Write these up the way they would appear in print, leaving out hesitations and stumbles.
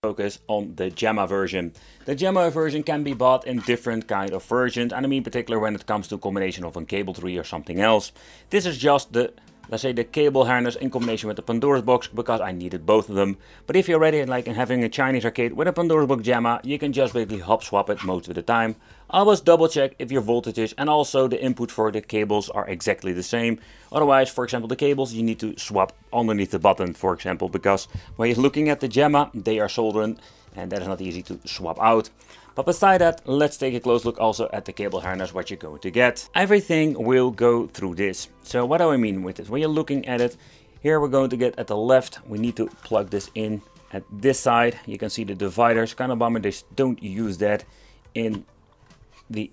focus on the Jamma version. The Jamma version can be bought in different kind of versions, and I mean particular when it comes to a combination of a cable tree or something else. This is just the, let's say, the cable harness in combination with the Pandora's box, because I needed both of them. But if you're ready, like having a Chinese arcade with a Pandora's box Jamma, you can just basically hop swap it most of the time. Always double check if your voltages and also the input for the cables are exactly the same. Otherwise, for example, the cables you need to swap underneath the button, for example, because when you're looking at the Jamma, they are soldered and that is not easy to swap out. But beside that, let's take a close look also at the cable harness, what you're going to get. Everything will go through this. So what do I mean with this? When you're looking at it, here we're going to get at the left, we need to plug this in at this side. You can see the dividers, kind of bummer they don't use that in the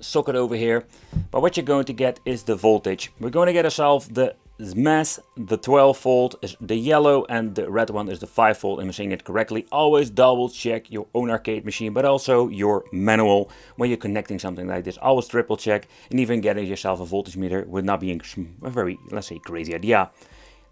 socket over here. But what you're going to get is the voltage. We're going to get ourselves the mass, the 12 volt is the yellow, and the red one is the 5 volt. I'm saying it correctly. Always double check your own arcade machine, but also your manual when you're connecting something like this. Always triple check, and even getting yourself a voltage meter would not be a very, let's say, crazy idea.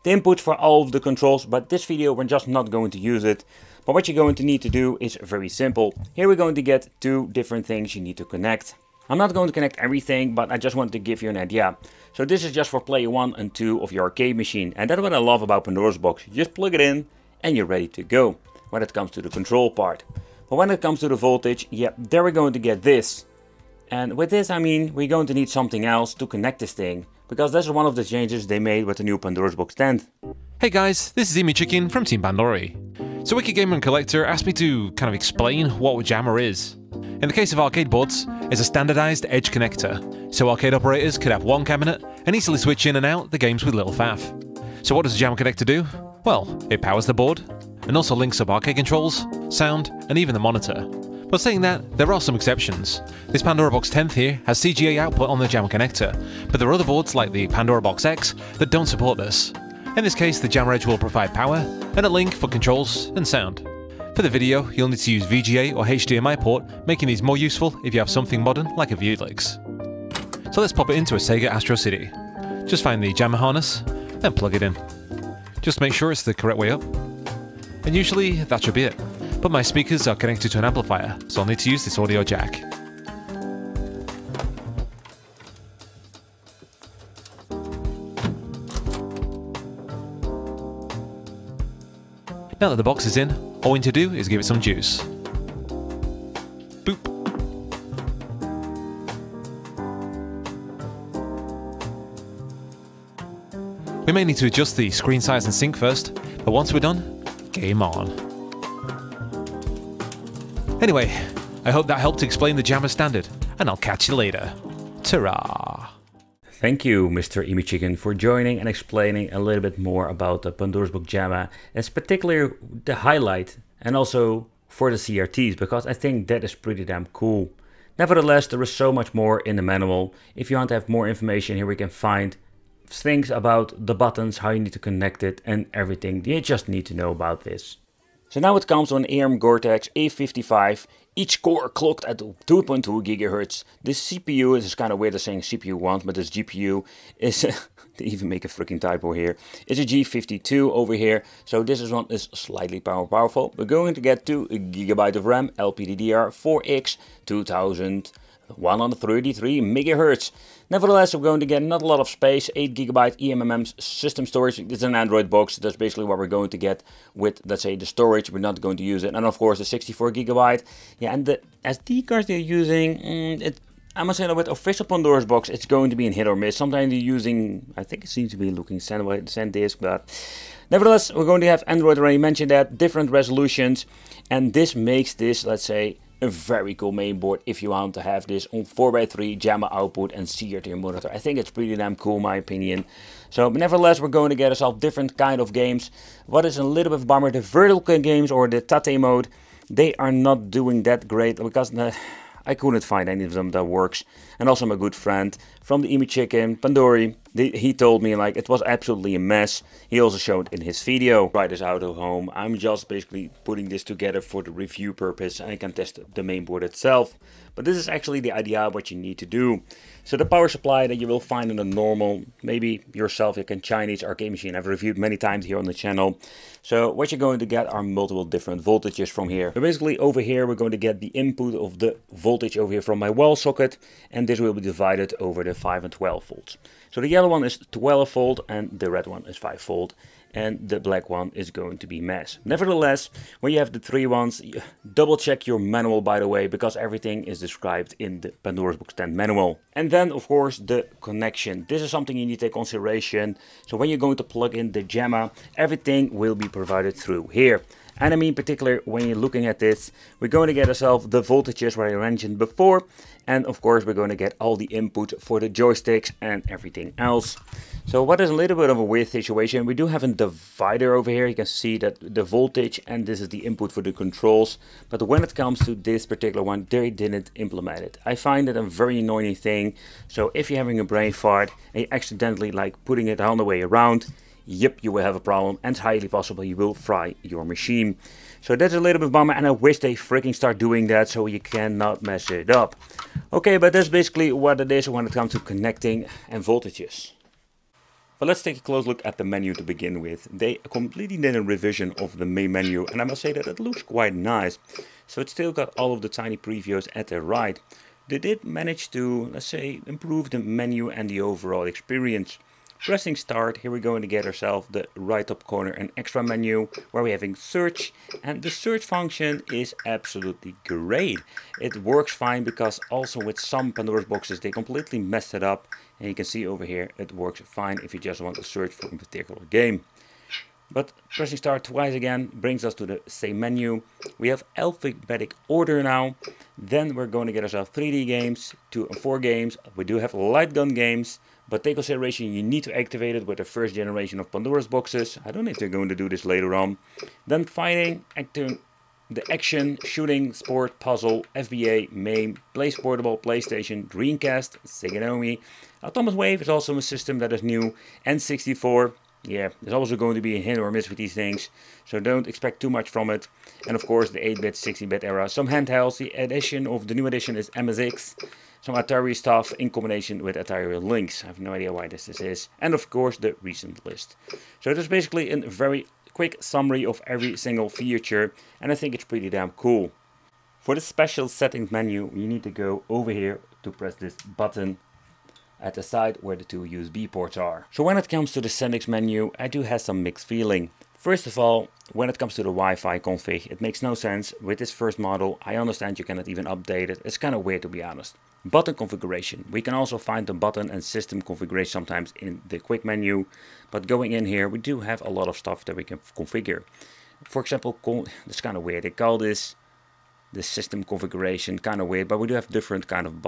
The input for all of the controls, but this video we're just not going to use it. But what you're going to need to do is very simple. Here we're going to get two different things you need to connect. I'm not going to connect everything, but I just want to give you an idea. So this is just for player 1 and 2 of your arcade machine. And that's what I love about Pandora's box. You just plug it in and you're ready to go when it comes to the control part. But when it comes to the voltage, yeah, there we're going to get this. And with this, I mean, we're going to need something else to connect this thing, because this is one of the changes they made with the new Pandora's box stand. Hey guys, this is Emi Chicken from Team Pandora. So Wicked Gamer and Collector asked me to kind of explain what Jamma is. In the case of arcade boards, it's a standardized edge connector, so arcade operators could have one cabinet and easily switch in and out the games with little faff. So what does the Jamma connector do? Well, it powers the board, and also links up arcade controls, sound, and even the monitor. But saying that, there are some exceptions. This Pandora Box 10th here has CGA output on the Jamma connector, but there are other boards like the Pandora Box X that don't support this. In this case, the Jamma Edge will provide power, and a link for controls and sound. For the video, you'll need to use VGA or HDMI port, making these more useful if you have something modern like a Vuelix. So let's pop it into a Sega Astro City. Just find the Jamma harness, and plug it in. Just make sure it's the correct way up. And usually, that should be it. But my speakers are connected to an amplifier, so I'll need to use this audio jack. Now that the box is in, all we need to do is give it some juice. Boop. We may need to adjust the screen size and sync first, but once we're done, game on. Anyway, I hope that helped explain the Jamma standard, and I'll catch you later. Ta-ra! Thank you, Mr. Emi Chicken, for joining and explaining a little bit more about the Pandora's box Jamma. It's particularly the highlight, and also for the CRTs, because I think that is pretty damn cool. Nevertheless, there is so much more in the manual. If you want to have more information, here we can find things about the buttons, how you need to connect it, and everything you just need to know about this. So now it comes on ARM Cortex A55, each core clocked at 2.2 GHz. This CPU is kind of weird as saying CPU once, but this GPU is, they even make a freaking typo here, is a G52 over here. So this one is slightly powerful. We're going to get 2 GB of RAM, LPDDR4X, 2133 MHz. Nevertheless, we're going to get not a lot of space, 8 GB eMMM system storage. It's an Android box. That's basically what we're going to get with, let's say, the storage. We're not going to use it. And of course, the 64 GB. Yeah, and the SD cards they're using, I must say that with official Pandora's box, it's going to be in hit or miss. Sometimes they're using, I think it seems to be looking SanDisk, but nevertheless, we're going to have Android, already mentioned that, different resolutions. And this makes this, let's say, a very cool mainboard if you want to have this on 4x3 Jamma output and see it to your monitor. I think it's pretty damn cool in my opinion. So but nevertheless, we're going to get ourselves different kind of games. What is a little bit bummer, the vertical games or the Tate mode, they are not doing that great because I couldn't find any of them that works. and also my good friend from the Emi Chicken, Pandora. He told me like it was absolutely a mess. He also showed in his video. Try this out at home. I'm just basically putting this together for the review purpose, and I can test the mainboard itself. But this is actually the idea of what you need to do. So the power supply that you will find in a normal, maybe yourself, like a Chinese arcade machine, I've reviewed many times here on the channel. So what you're going to get are multiple different voltages from here. So basically over here we're going to get the input of the voltage over here from my wall socket, and this will be divided over the 5 and 12 volts. So the yellow one is 12 volt and the red one is 5 volt. And the black one is going to be mass. Nevertheless, when you have the three ones, double check your manual, by the way, because everything is described in the Pandora's Box 10 manual. And then of course the connection. This is something you need to take consideration. So when you're going to plug in the Jamma, everything will be provided through here. And I mean, particularly when you're looking at this, we're going to get ourselves the voltages where I mentioned before. And of course, we're going to get all the input for the joysticks and everything else. So what is a little bit of a weird situation, we do have a divider over here. You can see that the voltage and this is the input for the controls. But when it comes to this particular one, they didn't implement it. I find it a very annoying thing. So if you're having a brain fart and you accidentally like putting it on the way around, yep, you will have a problem, and it's highly possible you will fry your machine. So that's a little bit bummer, and I wish they freaking start doing that so you cannot mess it up. Okay, but that's basically what it is when it comes to connecting and voltages. But let's take a close look at the menu to begin with. They completely did a revision of the main menu, and I must say that it looks quite nice. So it's still got all of the tiny previews at the right. They did manage to, let's say, improve the menu and the overall experience. Pressing start, here we're going to get ourselves the right top corner an extra menu where we're having search, and the search function is absolutely great. It works fine because also with some Pandora's boxes they completely messed it up, and you can see over here it works fine if you just want to search for a particular game. But pressing start twice again brings us to the same menu. We have alphabetic order now. Then we're going to get ourselves 3D games, 2 and 4 games. We do have light gun games, but take consideration you need to activate it with the first generation of Pandora's boxes. I don't know if they're going to do this later on. Then fighting, the action, shooting, sport, puzzle, FBA, MAME, Place Portable, PlayStation, Dreamcast, Sega. Atomic Wave is also a system that is new, N64. Yeah, there's also going to be a hit or miss with these things, so don't expect too much from it. And of course the 8-bit, 16-bit era, some handhelds. The new edition is MSX, some Atari stuff in combination with Atari Lynx. I have no idea why this is. And of course the recent list. So that's basically a very quick summary of every single feature, and I think it's pretty damn cool. For the special settings menu, you need to go over here to press this button at the side where the 2 USB ports are. So when it comes to the settings menu, I do have some mixed feeling. First of all, when it comes to the Wi-Fi config, it makes no sense. With this first model, I understand you cannot even update it. It's kind of weird, to be honest. Button configuration. We can also find the button and system configuration sometimes in the quick menu. But going in here, we do have a lot of stuff that we can configure. For example, it's kind of weird. They call this the system configuration, kind of weird, but we do have different kind of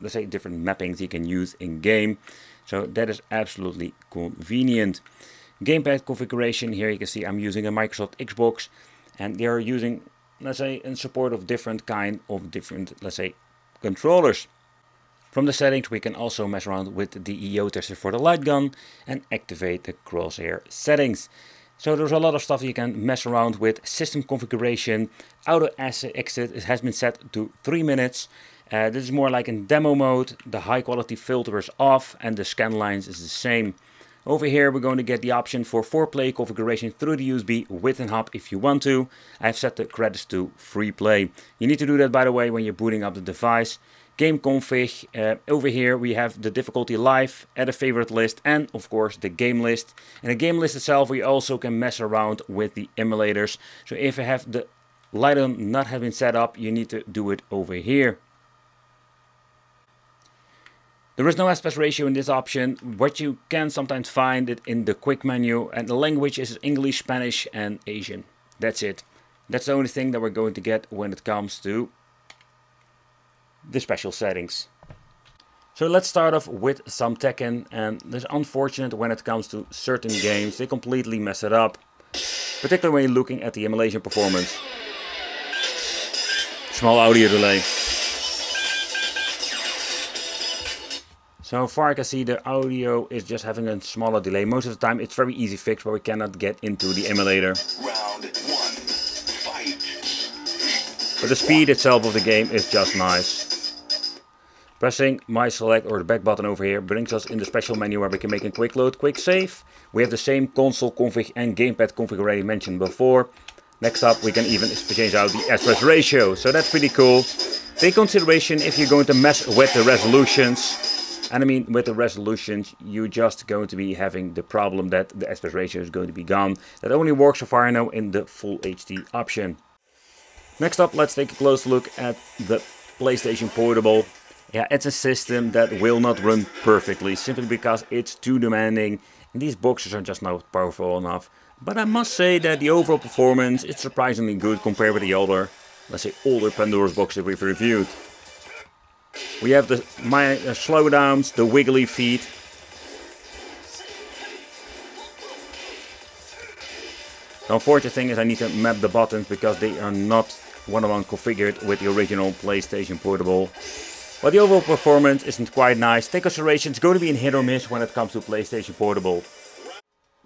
let's say different mappings you can use in game, so that is absolutely convenient. Gamepad configuration, here you can see I'm using a Microsoft Xbox, and they are using, let's say, in support of different let's say, controllers. From the settings we can also mess around with the EO tester for the light gun and activate the crosshair settings. So there's a lot of stuff you can mess around with. System configuration, auto exit, it has been set to 3 minutes. This is more like in demo mode. The high quality filter is off and the scan lines is the same. Over here we're going to get the option for 4-play configuration through the USB with an hub if you want to. I've set the credits to free play. You need to do that, by the way, when you're booting up the device. Game config, over here we have the difficulty live, add a favorite list, and of course the game list. And the game list itself we also can mess around with the emulators. So if you have the light on not have been set up, you need to do it over here. There is no aspect ratio in this option. What you can sometimes find it in the quick menu, and the language is English, Spanish and Asian. That's it. That's the only thing that we're going to get when it comes to the special settings. So let's start off with some Tekken, and it's unfortunate when it comes to certain games, they completely mess it up. Particularly when you're looking at the emulation performance. Small audio delay. So far I can see the audio is just having a smaller delay. Most of the time it's very easy fix, but we cannot get into the emulator. Round 1, fight. But the speed itself of the game is just nice. Pressing my select or the back button over here brings us in the special menu where we can make a quick load, quick save. We have the same console config and gamepad config already mentioned before. Next up we can even change out the aspect ratio, so that's pretty cool. Take consideration if you're going to mess with the resolutions. And I mean with the resolutions you're just going to be having the problem that the aspect ratio is going to be gone. That only works so far now in the full HD option. Next up let's take a close look at the PlayStation Portable. Yeah, it's a system that will not run perfectly, simply because it's too demanding and these boxes are just not powerful enough. But I must say that the overall performance is surprisingly good compared with the other, let's say, older Pandora's boxes we've reviewed. We have the slowdowns, the wiggly feet. The unfortunate thing is I need to map the buttons because they are not one-on-one configured with the original PlayStation Portable. But the overall performance isn't quite nice. Take consideration, it's going to be a hit or miss when it comes to PlayStation Portable.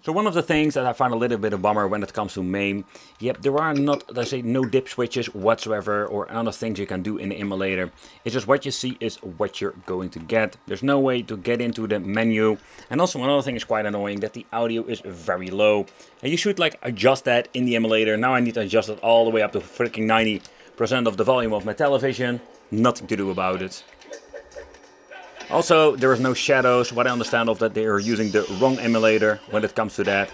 So one of the things that I find a little bit of a bummer when it comes to MAME, yep, there are not, let's say, no dip switches whatsoever or other things you can do in the emulator. It's just what you see is what you're going to get. There's no way to get into the menu. And also another thing is quite annoying, that the audio is very low. And you should like adjust that in the emulator. Now I need to adjust it all the way up to freaking 90% of the volume of my television. Nothing to do about it. Also, there is no shadows. What I understand of that they are using the wrong emulator when it comes to that.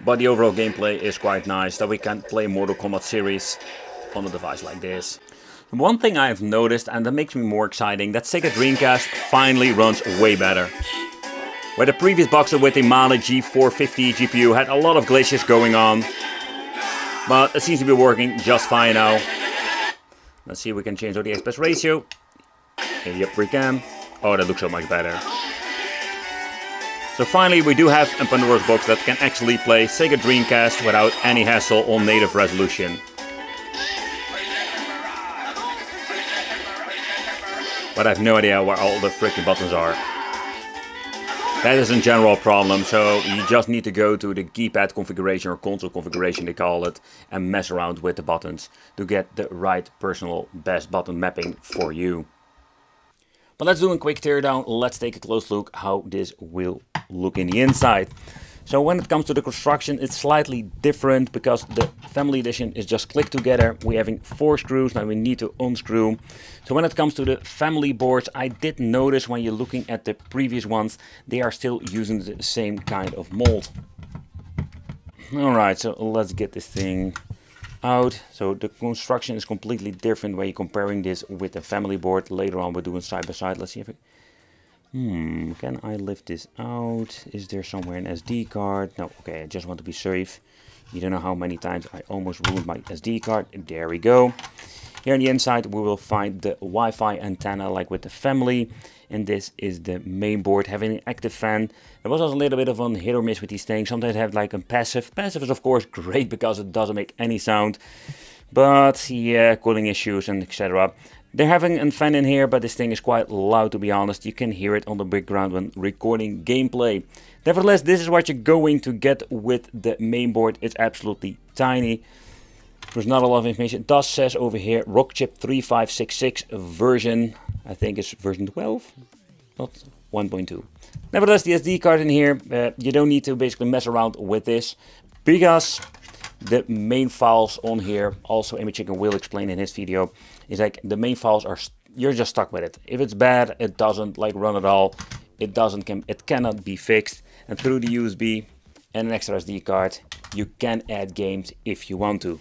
But the overall gameplay is quite nice, that we can play Mortal Kombat series on a device like this. One thing I have noticed, and that makes me more exciting, that Sega Dreamcast finally runs way better. Where the previous boxer with the Mali G450 GPU had a lot of glitches going on. But it seems to be working just fine now. Let's see if we can change the aspect ratio. Yep, we can. Oh, that looks so much better. So finally we do have a Pandora's box that can actually play Sega Dreamcast without any hassle on native resolution. But I have no idea where all the freaking buttons are. That is in general a problem, so you just need to go to the keypad configuration or console configuration they call it and mess around with the buttons to get the right personal best button mapping for you. But let's do a quick teardown. Let's take a close look how this will look in the inside. So when it comes to the construction, it's slightly different because the family edition is just clicked together. We're having 4 screws, now we need to unscrew. So when it comes to the family boards, I did notice when you're looking at the previous ones, they are still using the same kind of mold. Alright, so let's get this thing out. So the construction is completely different when you're comparing this with the family board. Later on we're doing side by side. Let's see if it... can I lift this out? Is there somewhere an SD card? No, okay, I just want to be safe. You don't know how many times I almost ruined my SD card. There we go. Here on the inside we will find the Wi-Fi antenna like with the family. And this is the main board having an active fan. There was also a little bit of a hit or miss with these things. Sometimes they have like a passive. Passive is of course great because it doesn't make any sound. But yeah, cooling issues and etc. They're having a fan in here, but this thing is quite loud to be honest. You can hear it on the background when recording gameplay. Nevertheless, this is what you're going to get with the main board. It's absolutely tiny. There's not a lot of information. It does says over here Rockchip 3566 version. I think it's version 12, not 1.2. Nevertheless, the SD card in here, you don't need to basically mess around with this because the main files on here, also ImyChicken will explain in his video, is like the main files are, you're just stuck with it. If it's bad, it doesn't like run at all. It cannot be fixed. And through the USB and an extra SD card, you can add games if you want to.